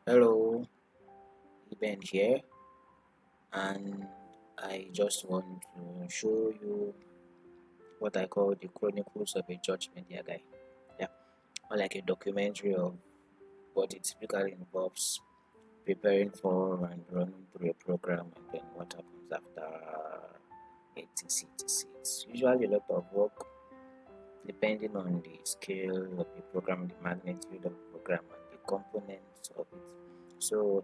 Hello, Ben here, and I just want to show you what I call the Chronicles of a Judgment Year guy. Yeah, more like a documentary of what it typically involves preparing for and running through a program, and then what happens after etc. It's usually a lot of work depending on the scale of the program, the magnitude of the program, and the components of it. So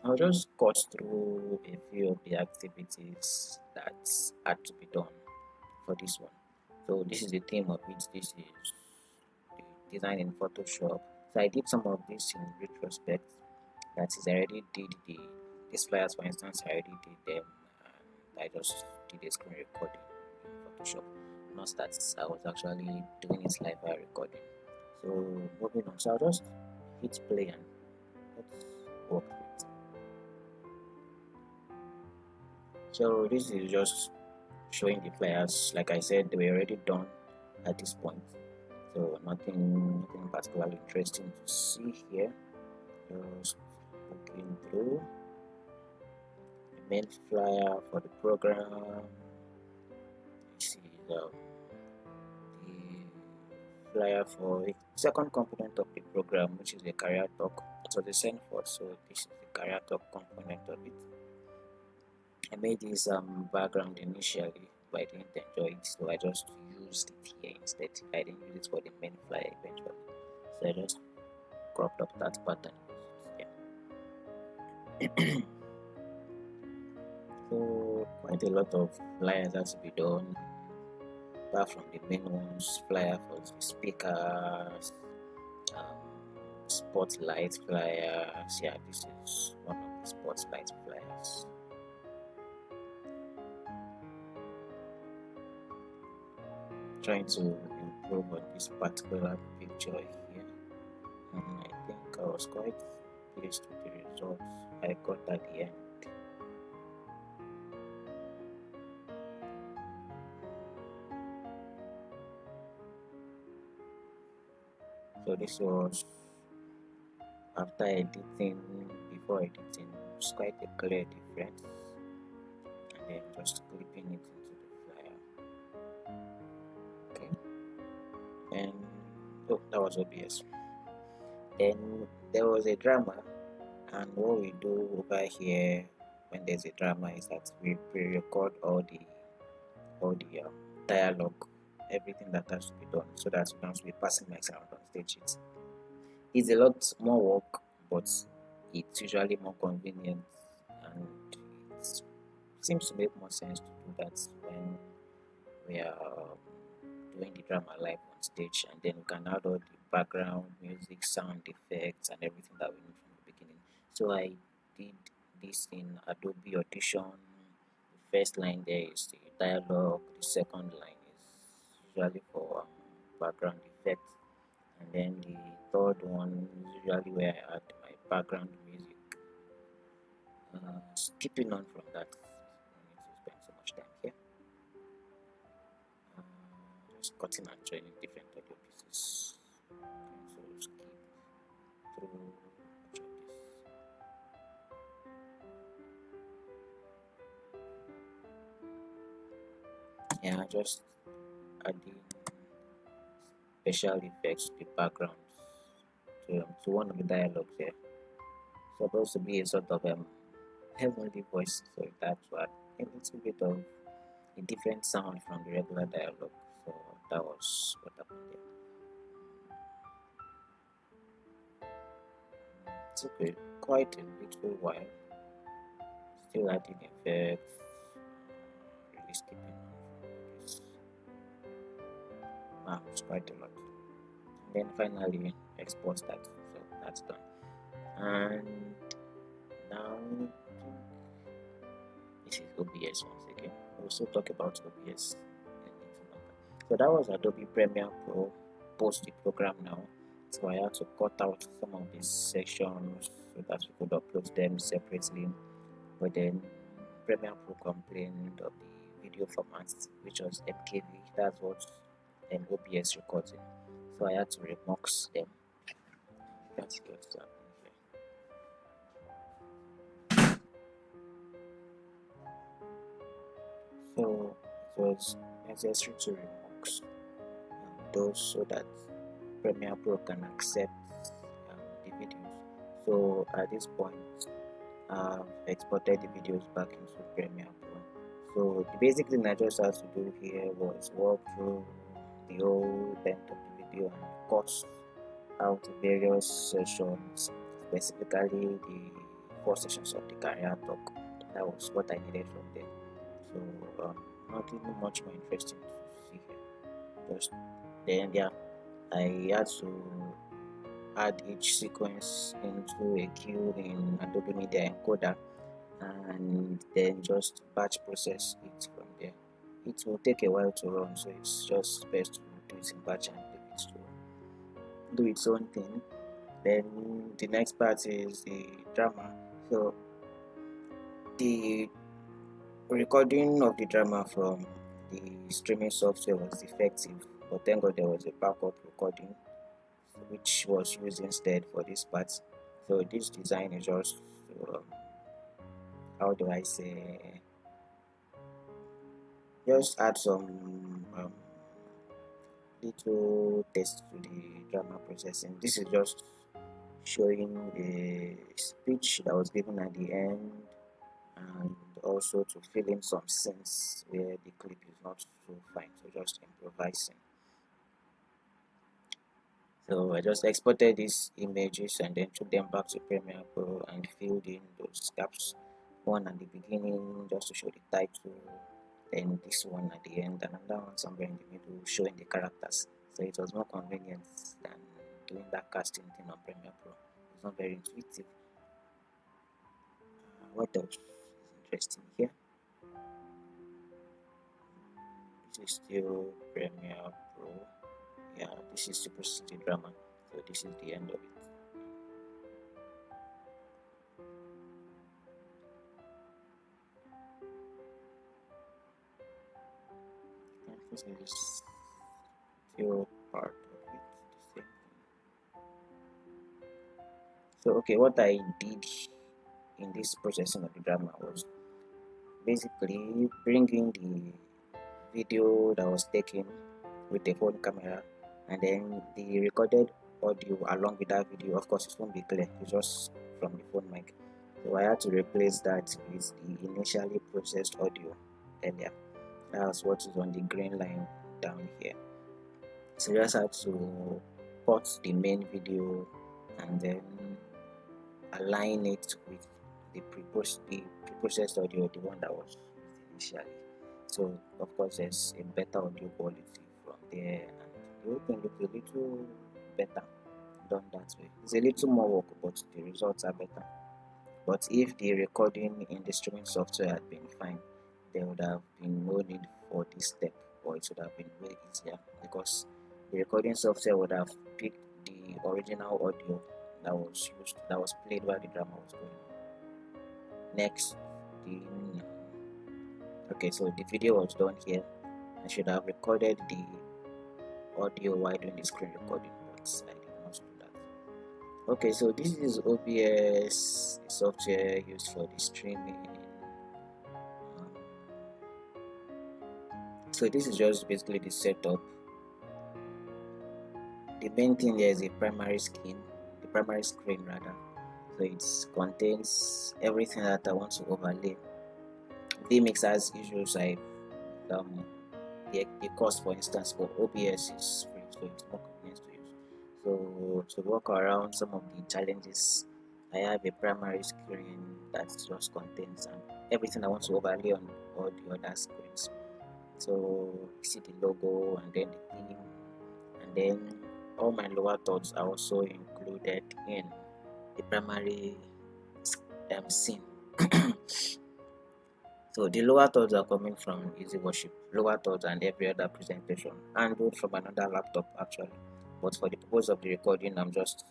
I'll just cut through a few of the activities that had to be done for this one. So this is the theme of it. This is the design in Photoshop. So I did some of this in retrospect. That is, I already did these flyers, for instance. I already did them, and I just did a screen recording in Photoshop. Not that I was actually doing it live by recording. So moving on. So I'll just hit play and let's work through it. So this is just showing the flyers. Like I said, they were already done at this point. So nothing particularly interesting to see here. Just looking through the main flyer for the program. This is the flyer for the second component of the program, which is the career talk. So they sent for. So this is the career talk component of it. I made this background initially, but I didn't enjoy it, so I just used it here instead. I didn't use it for the main flyer eventually, so I just cropped up that part and used it. Yeah. So quite a lot of flyers has to be done, apart from the main ones. Flyer for the speakers, um, spotlight flyers. Yeah, this is one of the spotlight flyers. Trying to improve on this particular picture here, and I think I was quite pleased with the results I got at the end. So this was after editing, before editing, it's quite a clear difference, and then just clipping it into the flyer. Okay, and oh, that was OBS. Then there was a drama, and what we do over here when there's a drama is that we pre-record all the dialogue, everything that has to be done, so that we don't be passing mics around on stage. It's a lot more work, but it's usually more convenient, and it seems to make more sense to do that when we are doing the drama live on stage, and then we can add all the background music, sound effects, and everything that we need from the beginning. So I did this in Adobe Audition. The first line there is the dialogue, the second line is usually for background effects, and then the third one is usually where I add my background music. Skipping on from that, I don't need to spend so much time here. Just cutting and joining different audio pieces. So skip through much of this. Yeah, just adding special effects to the backgrounds to one of the dialogues here. Supposed to be a sort of heavenly voice, so that's what a little bit of a different sound from the regular dialogue. So that was what happened there. It took quite a little while, still adding effects, really skipping on from this. Wow, it's quite a lot. And then finally export that, so that's done. And now this is OBS once again. We'll also talk about OBS in a little longer. So that was Adobe Premiere Pro post the program now. So I had to cut out some of these sections so that we could upload them separately. But then Premiere Pro complained of the video formats, which was MKV. That's what OBS records in. So I had to remux them. That's what's happening here. So it's necessary to remove those so that Premiere Pro can accept the videos. So at this point, I've exported the videos back into Premiere Pro. So the basic thing I just had to do here was walk through the whole length of the video and cut out various sessions, specifically the 4 sessions of the career talk. That was what I needed from them. So nothing much more interesting to see here. Just then, yeah, I had to add each sequence into a queue in Adobe Media Encoder and then just batch process it from there. It will take a while to run, so it's just best to do it in batch and leave it to do its own thing. Then the next part is the drama. So the recording of the drama from the streaming software was defective, but thank God there was a backup recording which was used instead for this part. So this design is just how do I say, just add some little text to the drama processing. This is just showing a speech that was given at the end, and also to fill in some scenes where the clip is not so fine, so just improvising. So I just exported these images and then took them back to Premiere Pro and filled in those gaps. One at the beginning just to show the title, then this one at the end, and another one somewhere in the middle showing the characters. So it was more convenient than doing that casting thing on Premiere Pro. It's not very intuitive. What else is interesting here? This is still Premiere Pro. Yeah, this is Super City Drama. So this is the end of it. And this is still part of it. The same. So okay, what I did in this processing of the drama was basically bringing the video that was taken with the phone camera and then the recorded audio along with that video. Of course, it won't be clear, it's just from the phone mic. So I had to replace that with the initially processed audio earlier. That's what is on the green line down here. So I just had to put the main video and then align it with the preprocessed audio, the one that was used initially. So of course there's a better audio quality from there, and the whole thing looks a little better done that way. It's a little more work, but the results are better. But if the recording in the streaming software had been fine, there would have been no need for this step, or it would have been way easier because the recording software would have picked the original audio that was played while the drama was going on. Next thing, okay, so the video was done here. I should have recorded the audio while doing the screen recording, but I did not do that. Okay, so this is OBS, the software used for the streaming. So this is just basically the setup. The main thing there is the primary screen rather. So it contains everything that I want to overlay. vMix has issues like the cost, for instance, for OBS is free, so it's more convenient to use. So to work around some of the challenges, I have a primary screen that just contains everything I want to overlay on all the other screens. So you see the logo and then the theme, and then all my lower thirds are also included in the primary scene. So the lower thirds are coming from Easy Worship, lower thirds and every other presentation, handled from another laptop actually. But for the purpose of the recording, I'm just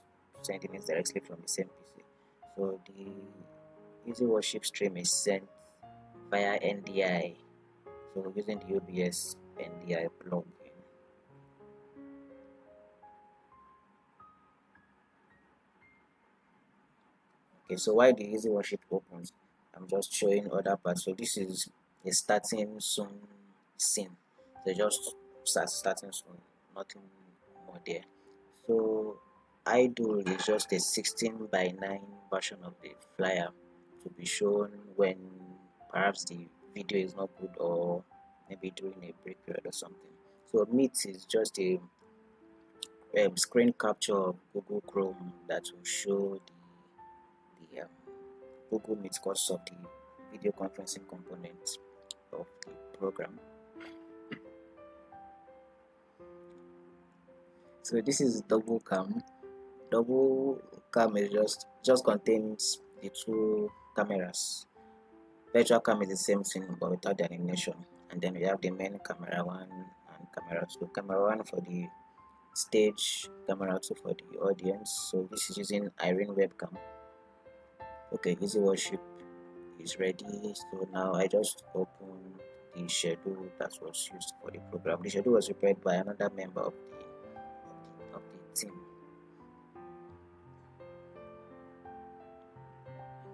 sending it directly from the same PC. So the Easy Worship stream is sent via NDI. So using the OBS NDI plugin. Okay, so while the Easy Worship opens, I'm just showing other parts. So this is a starting soon scene. So just starting soon, nothing more there. So idle is just a 16 by 9 version of the flyer to be shown when perhaps the video is not good or maybe during a break period or something. So Meet is just a screen capture of Google Chrome that will show the Google Meet course of the video conferencing component of the program. So this is double cam. Double cam is just contains the two cameras. Virtual cam is the same thing but without the animation. And then we have the main camera 1 and camera 2. Camera 1 for the stage, camera 2 for the audience. So this is using Irene webcam. Okay, Easy Worship is ready. So now I just open the schedule that was used for the program. The schedule was prepared by another member of the team.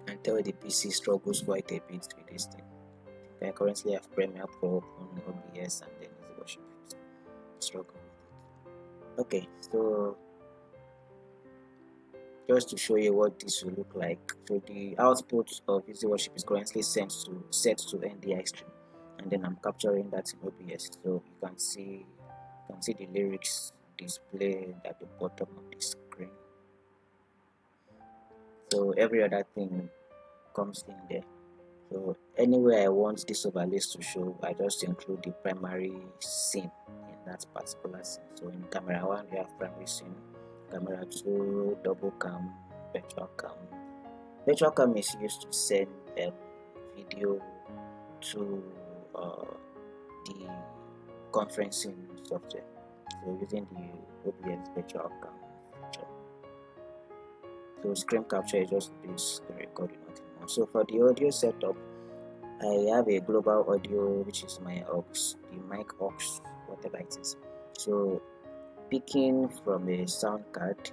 And tell the PC struggles quite a bit with this thing. I currently have Premiere Pro open, OBS, and then Easy Worship. Struggle with it. Okay, so just to show you what this will look like. So the output of Easy Worship is currently set to NDI stream, and then I'm capturing that in OBS. So you can see the lyrics displayed at the bottom of the screen. So every other thing comes in there. So anywhere I want these overlays to show, I just include the primary scene in that particular scene. So in camera 1 we have primary scene, camera 2 double cam, virtual cam. Virtual cam is used to send a video to the conferencing software. So using the OBS virtual cam feature. So screen capture is just this recording, nothing more. So for the audio setup, I have a global audio, which is my aux, the mic aux, whatever it is. So picking from a sound card.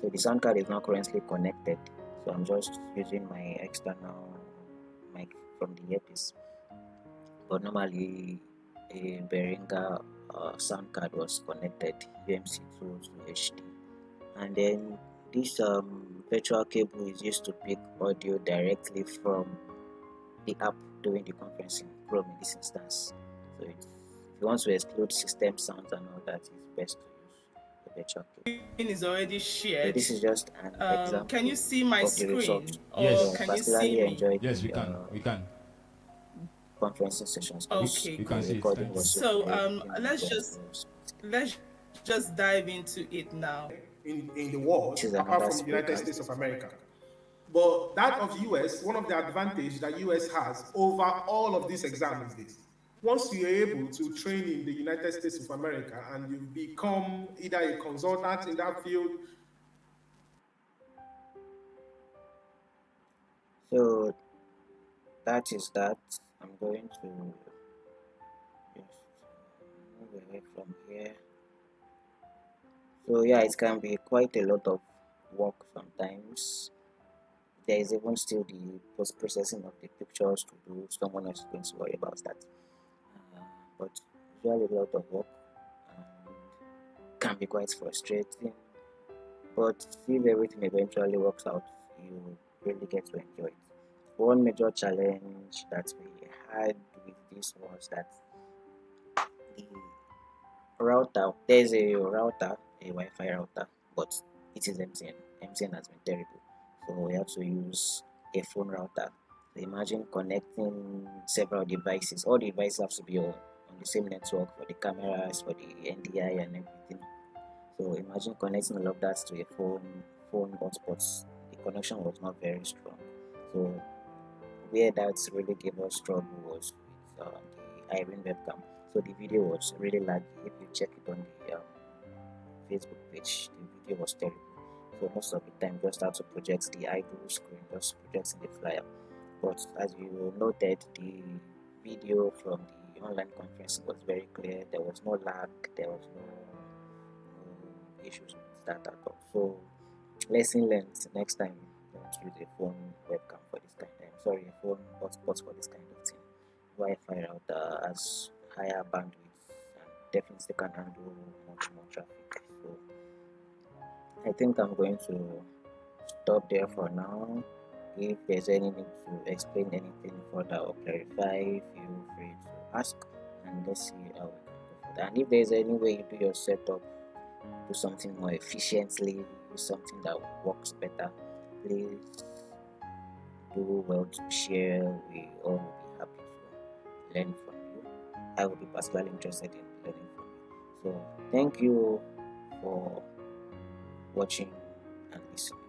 So the sound card is not currently connected, so I'm just using my external mic from the earpiece. But normally a Behringer sound card was connected UMC2 to HD, and then this virtual cable is used to pick audio directly from the app during the conferencing, Chrome in this instance. So if you want to exclude system sounds and all that, it's best to use the virtual cable. Is already So shared. this is just an Can you example see my of the result. screen or So Yes, I can you see particularly me? enjoyed yes, the we can, conferencing sessions because Okay, we the can cool. see it. recording Thank you. was so So clear, everything let's went just through smoothly. dive into it now. in the This world, is apart another from the United speaker. States of America. But that of US, one of the advantages that US has over all of these exams is this. Once you're able to train in the United States of America and you become either a consultant in that field. So that is that. I'm going to just move away from here. So yeah, it can be quite a lot of work sometimes. There is even still the post-processing of the pictures to do. Someone else is going to worry about that. But usually a lot of work and can be quite frustrating. But if everything eventually works out, you really get to enjoy it. One major challenge that we had with this was that the there's a router, a Wi-Fi router, but it is MTN. MTN has been terrible, so we have to use a phone router. So imagine connecting several devices. All the devices have to be on the same network for the cameras, for the NDI and everything. So imagine connecting all of that to a phone hotspots. The connection was not very strong. So where that really gave us trouble was with the Irene webcam. So the video was really laggy. If you check it on the Facebook page, the video was terrible. So most of the time, just had to project the idle screen, just projecting the flyer. But as you noted, the video from the online conference was very clear. There was no lag. There was no issues with that at all. So lesson learned. Next time, don't use a phone webcam for this kind. I'm sorry, a phone hotspot for this kind of thing. Wi-Fi router has higher bandwidth and definitely can handle much more traffic. So I think I'm going to stop there for now. If there's any need to explain anything further or clarify, feel free to ask, and let's see how we can go further. And if there's any way you do your setup, do something more efficiently, something that works better, please do well to share. We all will be happy to learn from you. I will be particularly interested in learning from you. So thank you for watching and listening.